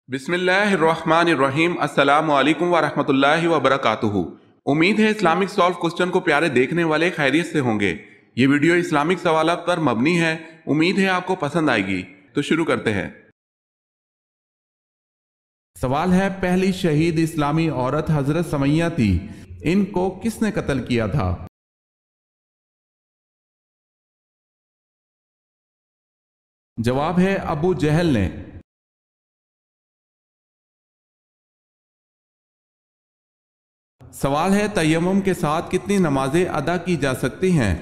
بسم اللہ الرحمن الرحیم۔ السلام علیکم ورحمۃ اللہ وبرکاتہ۔ امید ہے اسلامک سالو کوسچن کو پیارے دیکھنے والے خیریت سے ہوں گے۔ یہ ویڈیو اسلامک سوالات پر مبنی ہے، امید ہے آپ کو پسند آئے گی۔ تو شروع کرتے ہیں۔ سوال ہے، پہلی شہید اسلامی عورت حضرت سمیہ تھی، ان کو کس نے قتل کیا تھا؟ جواب ہے ابو جہل نے۔ سوال ہے، تیمم کے ساتھ کتنی نمازیں ادا کی جا سکتی ہیں؟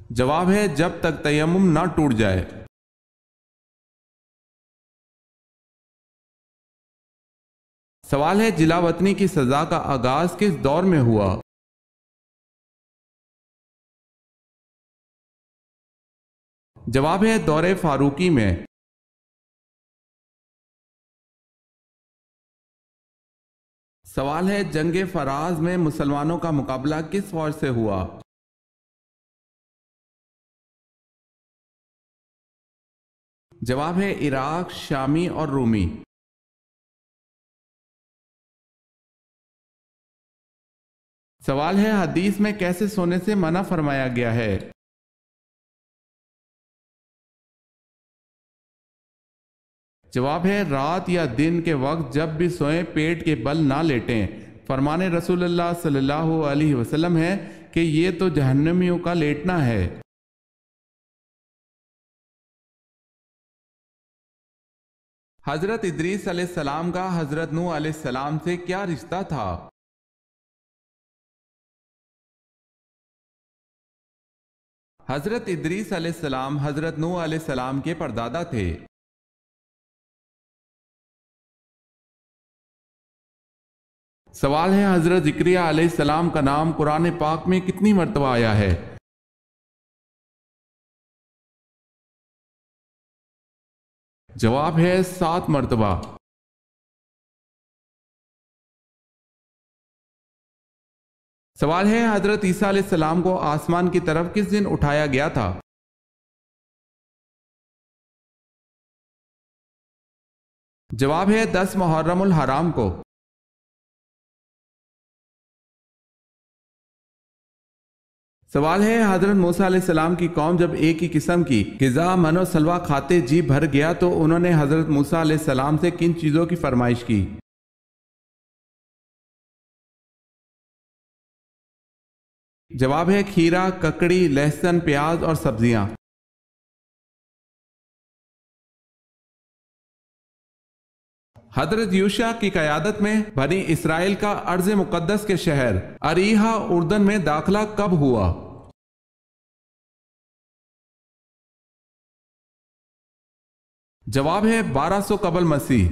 جواب ہے جب تک تیمم نہ ٹوٹ جائے۔ سوال ہے، جلا وطنی کی سزا کا آغاز کس دور میں ہوا؟ جواب ہے دور فاروقی میں۔ سوال ہے، جنگ فراز میں مسلمانوں کا مقابلہ کس فوج سے ہوا؟ جواب ہے عراق، شامی اور رومی۔ سوال ہے، حدیث میں کیسے سونے سے منع فرمایا گیا ہے؟ جواب ہے رات یا دن کے وقت جب بھی سوئیں پیٹ کے بل نہ لیٹیں۔ فرمان رسول اللہ صلی اللہ علیہ وسلم ہے کہ یہ تو جہنمیوں کا لیٹنا ہے۔ حضرت ادریس علیہ السلام کا حضرت نوح علیہ السلام سے کیا رشتہ تھا؟ حضرت ادریس علیہ السلام حضرت نوح علیہ السلام کے پردادا تھے۔ سوال ہے، حضرت زکریا علیہ السلام کا نام قرآن پاک میں کتنی مرتبہ آیا ہے؟ جواب ہے 7 مرتبہ۔ سوال ہے، حضرت عیسیٰ علیہ السلام کو آسمان کی طرف کس دن اٹھایا گیا تھا؟ جواب ہے 10 محرم الحرام کو۔ سوال ہے، حضرت موسیٰ علیہ السلام کی قوم جب ایک ہی قسم کی غذا من و سلوہ کھاتے جی بھر گیا تو انہوں نے حضرت موسیٰ علیہ السلام سے کن چیزوں کی فرمائش کی؟ جواب ہے کھیرا، ککڑی، لہسن، پیاز اور سبزیاں۔ حضرت یوشع کی قیادت میں بنی اسرائیل کا ارض مقدس کے شہر اریحا اردن میں داخلہ کب ہوا؟ جواب ہے 1200 قبل مسیح۔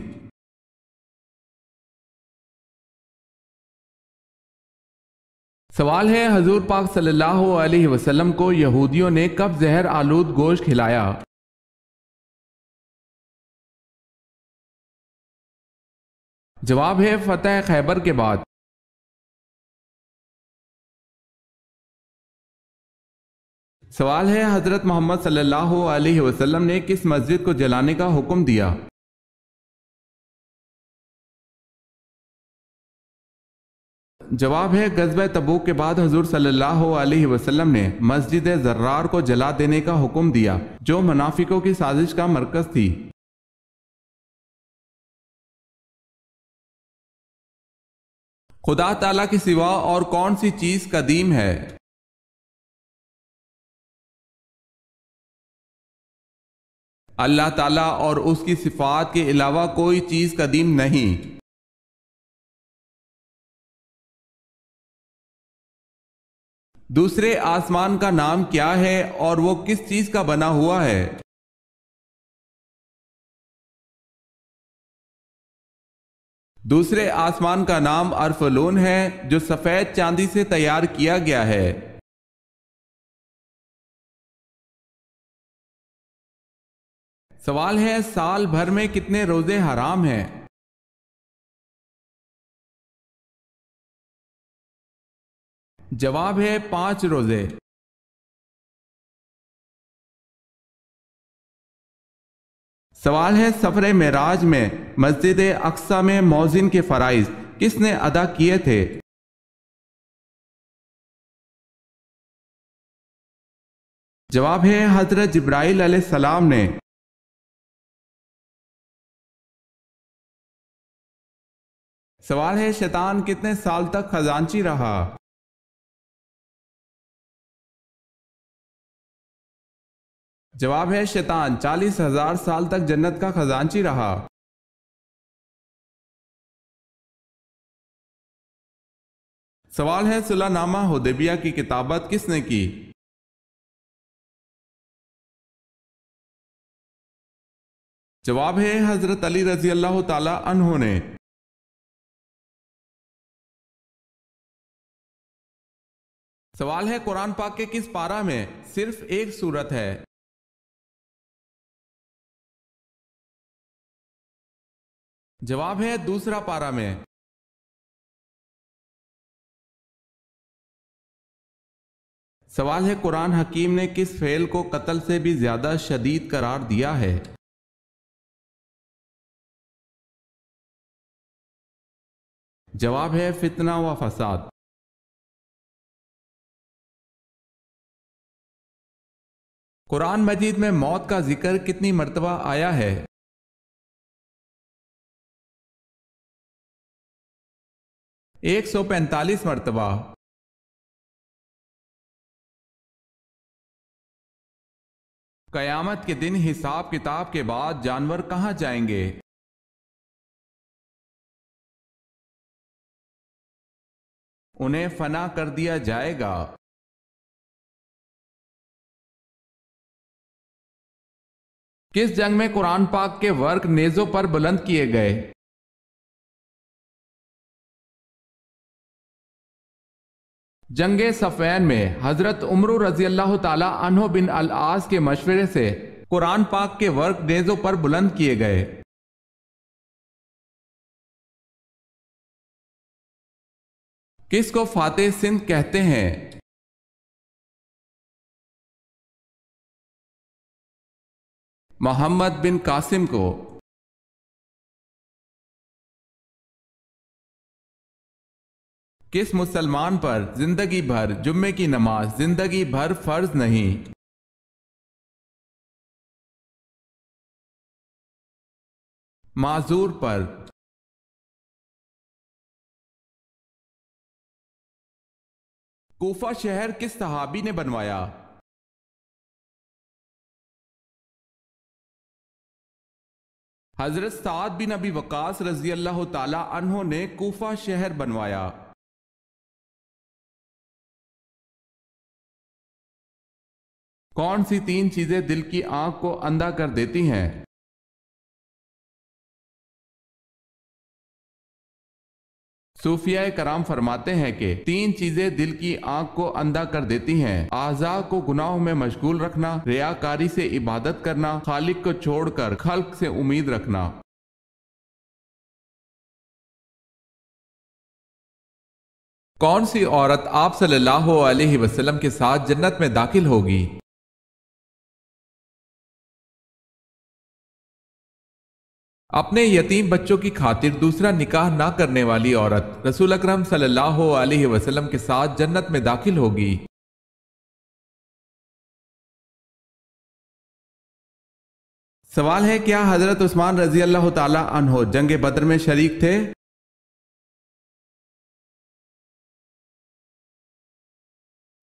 سوال ہے، حضور پاک صلی اللہ علیہ وسلم کو یہودیوں نے کب زہر آلود گوشت کھلایا؟ جواب ہے فتح خیبر کے بعد۔ سوال ہے، حضرت محمد صلی اللہ علیہ وسلم نے کس مسجد کو جلانے کا حکم دیا؟ جواب ہے غزوہ تبوک کے بعد حضور صلی اللہ علیہ وسلم نے مسجد زرار کو جلا دینے کا حکم دیا، جو منافقوں کی سازش کا مرکز تھی۔ خدا تعالیٰ کے سوا اور کون سی چیز قدیم ہے؟ اللہ تعالیٰ اور اس کی صفات کے علاوہ کوئی چیز قدیم نہیں۔ دوسرے آسمان کا نام کیا ہے اور وہ کس چیز کا بنا ہوا ہے؟ دوسرے آسمان کا نام ارفلون ہے، جو سفید چاندی سے تیار کیا گیا ہے۔ سوال ہے، سال بھر میں کتنے روزے حرام ہیں؟ جواب ہے 5 روزے۔ سوال ہے سفر معراج میں مسجد اقصی میں مؤذن کے فرائض کس نے ادا کیے تھے؟ جواب ہے حضرت جبرائیل علیہ السلام نے۔ سوال ہے شیطان کتنے سال تک خزانچی رہا؟ جواب ہے شیطان 40,000 سال تک جنت کا خزانچی رہا۔ سوال ہے صلح نامہ حدیبیہ کی کتابت کس نے کی؟ جواب ہے حضرت علی رضی اللہ تعالی عنہ نے۔ سوال ہے قرآن پاک کے کس پارہ میں صرف ایک سورت ہے؟ جواب ہے دوسرا پارہ میں۔ سوال ہے قرآن حکیم نے کس فعل کو قتل سے بھی زیادہ شدید قرار دیا ہے؟ جواب ہے فتنہ و فساد۔ قرآن مجید میں موت کا ذکر کتنی مرتبہ آیا ہے؟ ایک 145 مرتبہ۔ قیامت کے دن حساب کتاب کے بعد جانور کہاں جائیں گے؟ انہیں فنا کر دیا جائے گا۔ کس جنگ میں قرآن پاک کے ورق نیزوں پر بلند کیے گئے؟ جنگ صفین میں حضرت عمر رضی اللہ تعالی عنہ بن العاص کے مشورے سے قرآن پاک کے ورق نیزوں پر بلند کیے گئے۔ کس کو فاتح سندھ کہتے ہیں؟ محمد بن قاسم کو۔ کس مسلمان پر زندگی بھر جمعے کی نماز زندگی بھر فرض نہیں؟ معذور پر۔ کوفہ شہر کس صحابی نے بنوایا؟ حضرت سعد بن ابی وقاص رضی اللہ تعالی عنہ نے کوفہ شہر بنوایا۔ کون سی 3 چیزیں دل کی آنکھ کو اندھا کر دیتی ہیں؟ صوفیاء کرام فرماتے ہیں کہ 3 چیزیں دل کی آنکھ کو اندھا کر دیتی ہیں: اعضاء کو گناہوں میں مشغول رکھنا، ریاکاری سے عبادت کرنا، خالق کو چھوڑ کر خلق سے امید رکھنا۔ کون سی عورت آپ صلی اللہ علیہ وسلم کے ساتھ جنت میں داخل ہوگی؟ اپنے یتیم بچوں کی خاطر دوسرا نکاح نہ کرنے والی عورت رسول اکرم صلی اللہ علیہ وسلم کے ساتھ جنت میں داخل ہوگی۔ سوال ہے کیا حضرت عثمان رضی اللہ تعالی عنہ جنگ بدر میں شریک تھے؟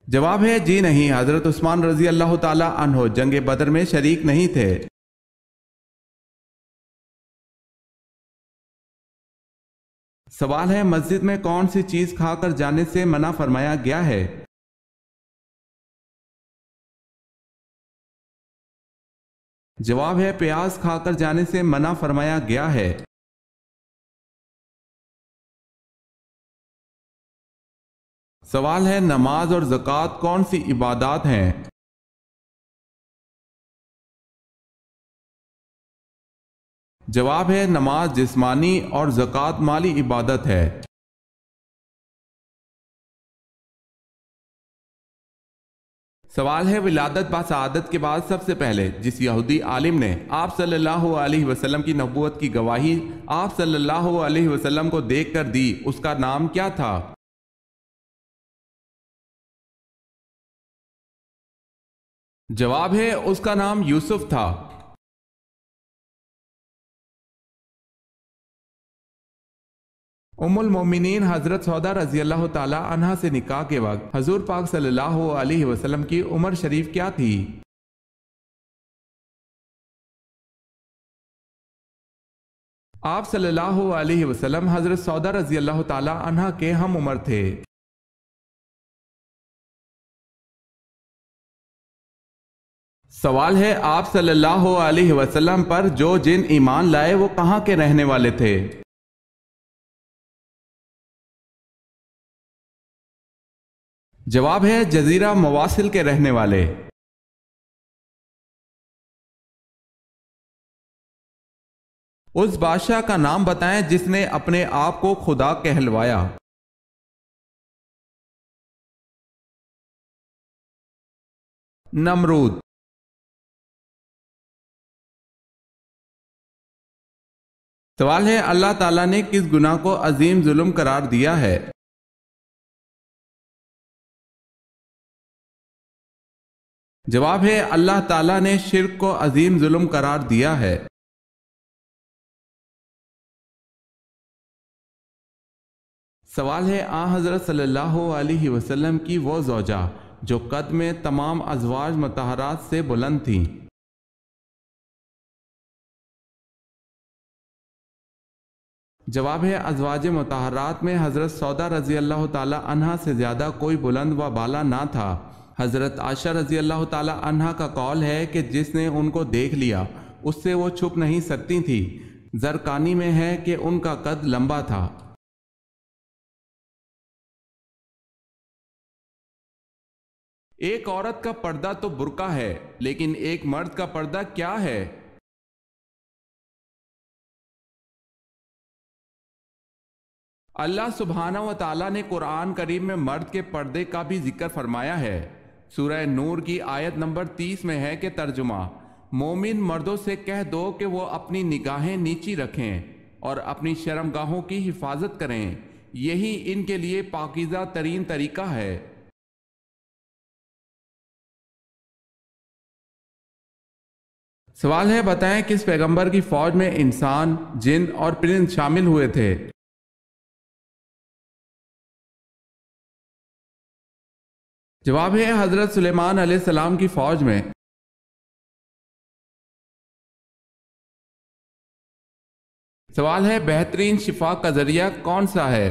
جواب ہے جی نہیں، حضرت عثمان رضی اللہ تعالی عنہ جنگ بدر میں شریک نہیں تھے۔ سوال ہے مسجد میں کون سی چیز کھا کر جانے سے منع فرمایا گیا ہے؟ جواب ہے پیاز کھا کر جانے سے منع فرمایا گیا ہے۔ سوال ہے نماز اور زکوٰۃ کون سی عبادات ہیں؟ جواب ہے نماز جسمانی اور زکوٰۃ مالی عبادت ہے۔ سوال ہے ولادت با سعادت کے بعد سب سے پہلے جس یہودی عالم نے آپ صلی اللہ علیہ وسلم کی نبوت کی گواہی آپ صلی اللہ علیہ وسلم کو دیکھ کر دی اس کا نام کیا تھا؟ جواب ہے اس کا نام یوسف تھا۔ ام المومنین حضرت سودا رضی اللہ تعالی عنہا سے نکاح کے وقت حضور پاک صلی اللہ علیہ وسلم کی عمر شریف کیا تھی؟ آپ صلی اللہ علیہ وسلم حضرت سودا رضی اللہ تعالی عنہا کے ہم عمر تھے۔ سوال ہے آپ صلی اللہ علیہ وسلم پر جو جن ایمان لائے وہ کہاں کے رہنے والے تھے؟ جواب ہے جزیرہ مواصل کے رہنے والے۔ اس بادشاہ کا نام بتائیں جس نے اپنے آپ کو خدا کہلوایا۔ نمرود۔ سوال ہے اللہ تعالیٰ نے کس گناہ کو عظیم ظلم قرار دیا ہے؟ جواب ہے اللہ تعالیٰ نے شرک کو عظیم ظلم قرار دیا ہے۔ سوال ہے آن حضرت صلی اللہ علیہ وسلم کی وہ زوجہ جو قد میں تمام ازواج مطہرات سے بلند تھیں۔ جواب ہے ازواج مطہرات میں حضرت سودا رضی اللہ تعالی عنہا سے زیادہ کوئی بلند و بالا نہ تھا۔ حضرت عائشہ رضی اللہ تعالی عنہا کا قول ہے کہ جس نے ان کو دیکھ لیا اس سے وہ چھپ نہیں سکتی تھی۔ زرقانی میں ہے کہ ان کا قد لمبا تھا۔ ایک عورت کا پردہ تو برقع ہے لیکن ایک مرد کا پردہ کیا ہے؟ اللہ سبحانہ و تعالیٰ نے قرآن کریم میں مرد کے پردے کا بھی ذکر فرمایا ہے۔ سورہ نور کی آیت نمبر 30 میں ہے کہ ترجمہ مومن مردوں سے کہہ دو کہ وہ اپنی نگاہیں نیچی رکھیں اور اپنی شرمگاہوں کی حفاظت کریں، یہی ان کے لیے پاکیزہ ترین طریقہ ہے۔ سوال ہے بتائیں کس پیغمبر کی فوج میں انسان، جن اور پرند شامل ہوئے تھے؟ جواب ہے حضرت سلیمان علیہ السلام کی فوج میں۔ سوال ہے بہترین شفا کا ذریعہ کون سا ہے؟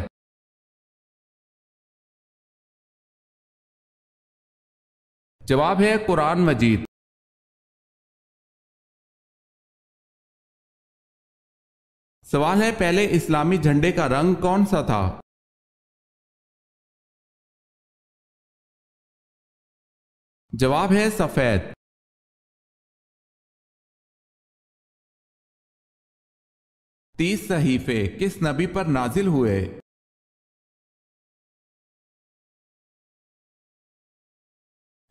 جواب ہے قرآن مجید۔ سوال ہے پہلے اسلامی جھنڈے کا رنگ کون سا تھا؟ جواب ہے سفید۔ 30 صحیفے کس نبی پر نازل ہوئے؟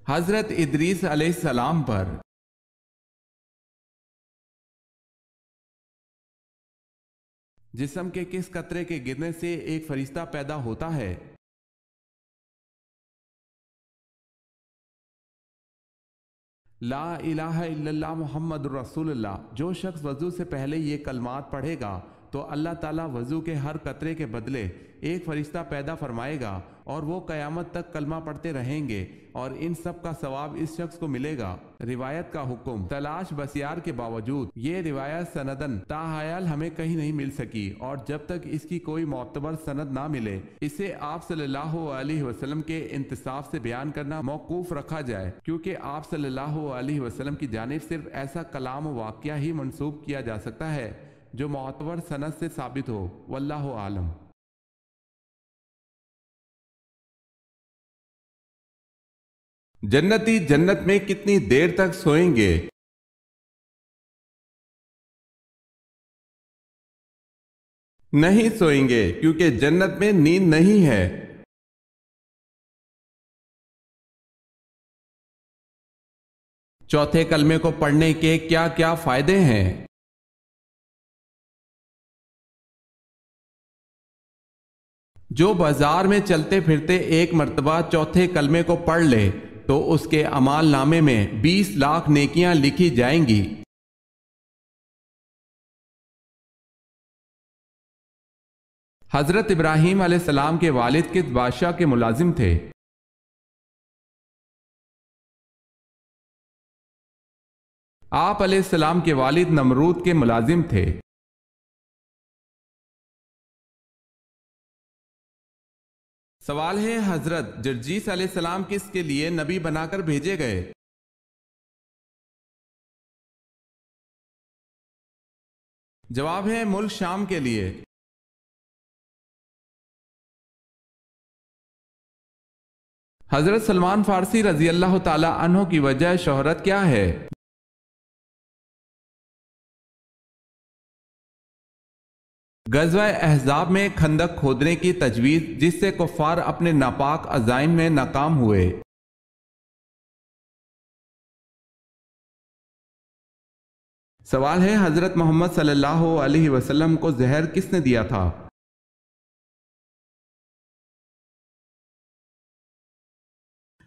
حضرت ادریس علیہ السلام پر۔ جسم کے کس قطرے کے گرنے سے ایک فرشتہ پیدا ہوتا ہے؟ لا الہ الا اللہ محمد رسول اللہ۔ جو شخص وضو سے پہلے یہ کلمات پڑھے گا تو اللہ تعالیٰ وضو کے ہر قطرے کے بدلے ایک فرشتہ پیدا فرمائے گا اور وہ قیامت تک کلمہ پڑھتے رہیں گے اور ان سب کا ثواب اس شخص کو ملے گا۔ روایت کا حکم تلاش بسیار کے باوجود یہ روایت سندن تاحیال ہمیں کہیں نہیں مل سکی، اور جب تک اس کی کوئی معتبر سند نہ ملے اسے آپ صلی اللہ علیہ وسلم کے انتصاف سے بیان کرنا موقوف رکھا جائے، کیونکہ آپ صلی اللہ علیہ وسلم کی جانب صرف ایسا کلام و واقعہ ہی منسوب کیا جا سکتا ہے جو معتبر سند سے ثابت ہو۔ واللہ عالم۔ جنتی جنت میں کتنی دیر تک سوئیں گے؟ نہیں سوئیں گے، کیونکہ جنت میں نیند نہیں ہے۔ چوتھے کلمے کو پڑھنے کے کیا کیا فائدے ہیں؟ جو بازار میں چلتے پھرتے ایک مرتبہ چوتھے کلمے کو پڑھ لے تو اس کے اعمال نامے میں 20 لاکھ نیکیاں لکھی جائیں گی۔ حضرت ابراہیم علیہ السلام کے والد کس بادشاہ کے ملازم تھے؟ آپ علیہ السلام کے والد نمرود کے ملازم تھے۔ سوال ہے، حضرت جرجیس علیہ السلام کس کے لیے نبی بنا کر بھیجے گئے؟ جواب ہے ملک شام کے لیے۔ حضرت سلمان فارسی رضی اللہ تعالی عنہ کی وجہ شہرت کیا ہے؟ غزوہ احزاب میں خندق کھودنے کی تجویز جس سے کفار اپنے ناپاک عزائم میں ناکام ہوئے۔ سوال ہے، حضرت محمد صلی اللہ علیہ وسلم کو زہر کس نے دیا تھا؟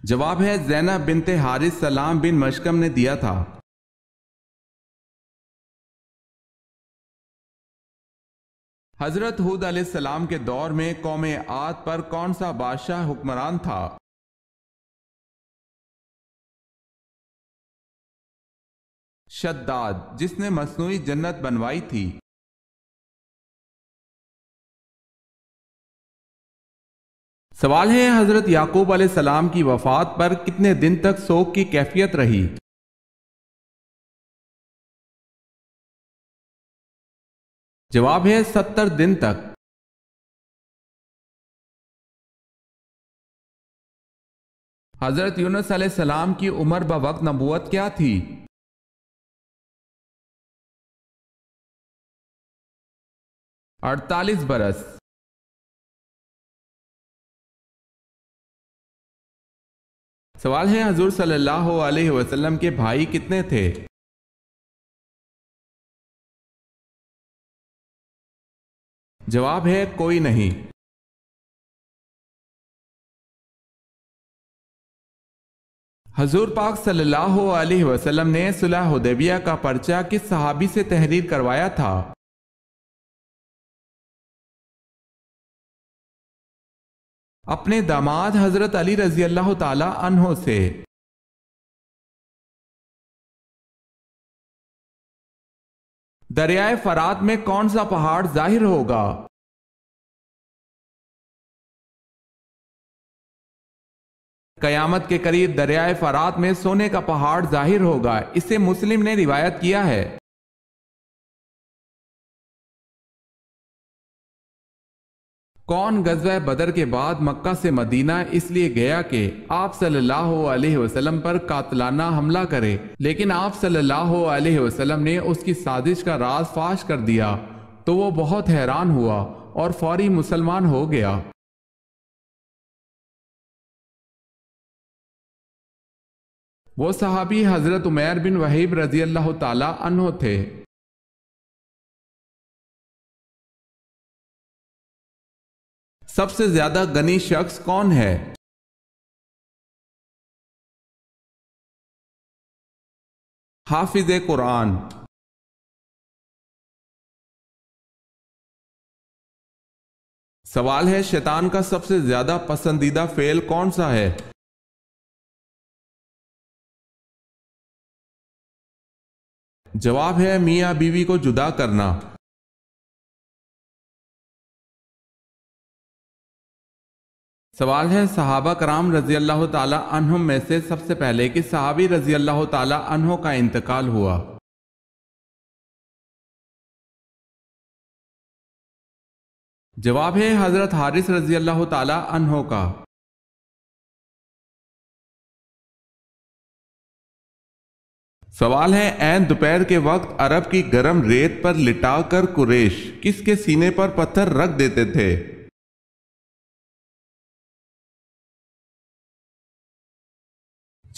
جواب ہے زینب بنت حارث سلام بن مشکم نے دیا تھا۔ حضرت ہود علیہ السلام کے دور میں قوم عاد پر کون سا بادشاہ حکمران تھا؟ شداد، جس نے مصنوعی جنت بنوائی تھی۔ سوال ہے، حضرت یعقوب علیہ السلام کی وفات پر کتنے دن تک سوگ کی کیفیت رہی؟ جواب ہے 70 دن تک۔ حضرت یونس علیہ السلام کی عمر بوقت نبوت کیا تھی؟ 48 برس۔ سوال ہے، حضور صلی اللہ علیہ وسلم کے بھائی کتنے تھے؟ جواب ہے کوئی نہیں۔ حضور پاک صلی اللہ علیہ وسلم نے صلح حدیبیہ کا پرچہ کس صحابی سے تحریر کروایا تھا؟ اپنے داماد حضرت علی رضی اللہ تعالی عنہ سے۔ دریائے فرات میں کون سا پہاڑ ظاہر ہوگا؟ قیامت کے قریب دریائے فرات میں سونے کا پہاڑ ظاہر ہوگا، اسے مسلم نے روایت کیا ہے۔ کون غزوہ بدر کے بعد مکہ سے مدینہ اس لیے گیا کہ آپ صلی اللہ علیہ وسلم پر قاتلانہ حملہ کرے، لیکن آپ صلی اللہ علیہ وسلم نے اس کی سازش کا راز فاش کر دیا تو وہ بہت حیران ہوا اور فوری مسلمان ہو گیا۔ وہ صحابی حضرت عمیر بن وحیب رضی اللہ تعالی عنہ تھے۔ سب سے زیادہ غنی شخص کون ہے؟ حافظ قرآن۔ سوال ہے، شیطان کا سب سے زیادہ پسندیدہ فعل کون سا ہے؟ جواب ہے میاں بیوی کو جدا کرنا۔ سوال ہے، صحابہ کرام رضی اللہ تعالی عنہم میں سے سب سے پہلے کس صحابی رضی اللہ تعالی عنہ کا انتقال ہوا؟ جواب ہے حضرت حارث رضی اللہ تعالی عنہ کا۔ سوال ہے، عین دوپہر کے وقت عرب کی گرم ریت پر لٹا کر قریش کس کے سینے پر پتھر رکھ دیتے تھے؟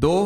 2,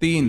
3,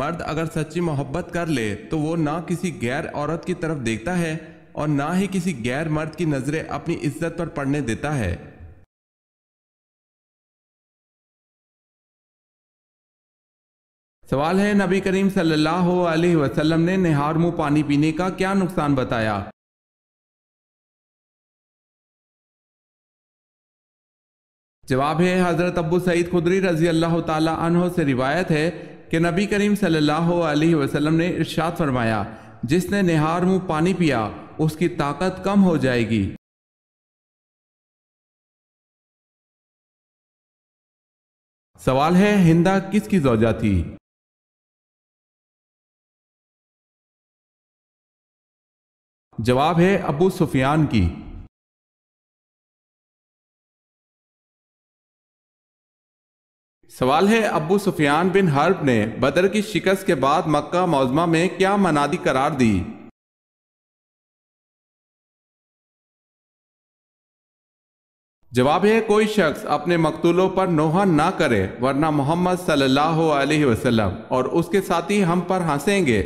مرد اگر سچی محبت کر لے تو وہ نہ کسی غیر عورت کی طرف دیکھتا ہے اور نہ ہی کسی غیر مرد کی نظریں اپنی عزت پر پڑنے دیتا ہے۔ سوال ہے، نبی کریم صلی اللہ علیہ وسلم نے نہار منہ پانی پینے کا کیا نقصان بتایا؟ جواب ہے، حضرت ابو سعید خدری رضی اللہ تعالی عنہ سے روایت ہے کہ نبی کریم صلی اللہ علیہ وسلم نے ارشاد فرمایا، جس نے نہار منہ پانی پیا اس کی طاقت کم ہو جائے گی۔ سوال ہے، ہندا کس کی زوجہ تھی؟ جواب ہے، ابو سفیان کی۔ سوال ہے، ابو سفیان بن حرب نے بدر کی شکست کے بعد مکہ معظمہ میں کیا منادی قرار دی؟ جواب ہے، کوئی شخص اپنے مقتولوں پر نوحہ نہ کرے ورنہ محمد صلی اللہ علیہ وسلم اور اس کے ساتھی ہم پر ہنسیں گے۔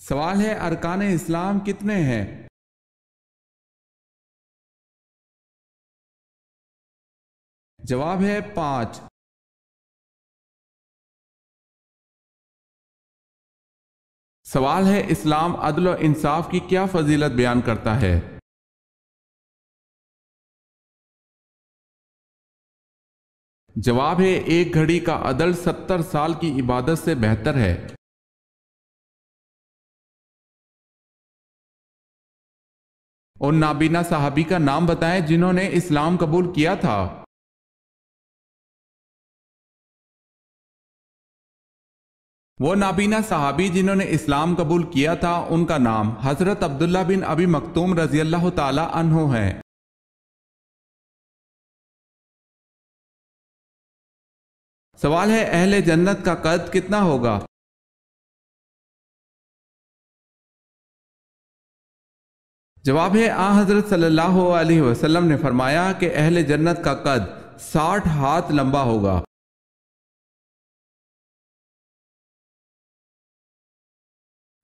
سوال ہے، ارکان اسلام کتنے ہیں؟ جواب ہے 5۔ سوال ہے، اسلام عدل و انصاف کی کیا فضیلت بیان کرتا ہے؟ جواب ہے، ایک گھڑی کا عدل 70 سال کی عبادت سے بہتر ہے۔ اور نابینا صحابی کا نام بتائیں جنہوں نے اسلام قبول کیا تھا۔ وہ نابینا صحابی جنہوں نے اسلام قبول کیا تھا ان کا نام حضرت عبداللہ بن ابی مکتوم رضی اللہ تعالی عنہ ہے۔ سوال ہے، اہل جنت کا قد کتنا ہوگا؟ جواب ہے، حضرت صلی اللہ علیہ وسلم نے فرمایا کہ اہل جنت کا قد 60 ہاتھ لمبا ہوگا۔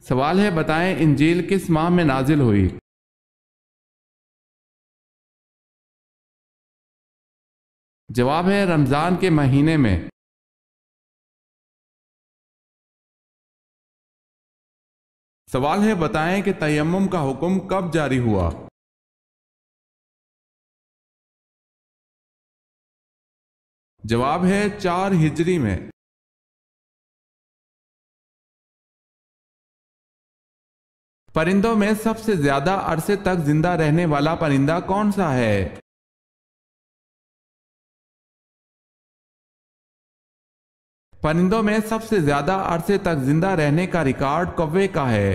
سوال ہے، بتائیں انجیل کس ماہ میں نازل ہوئی؟ جواب ہے، رمضان کے مہینے میں۔ سوال ہے، بتائیں کہ تیمم کا حکم کب جاری ہوا؟ جواب ہے 4 ہجری میں۔ پرندوں میں سب سے زیادہ عرصے تک زندہ رہنے والا پرندہ کون سا ہے؟ پرندوں میں سب سے زیادہ عرصے تک زندہ رہنے کا ریکارڈ کوے کا ہے۔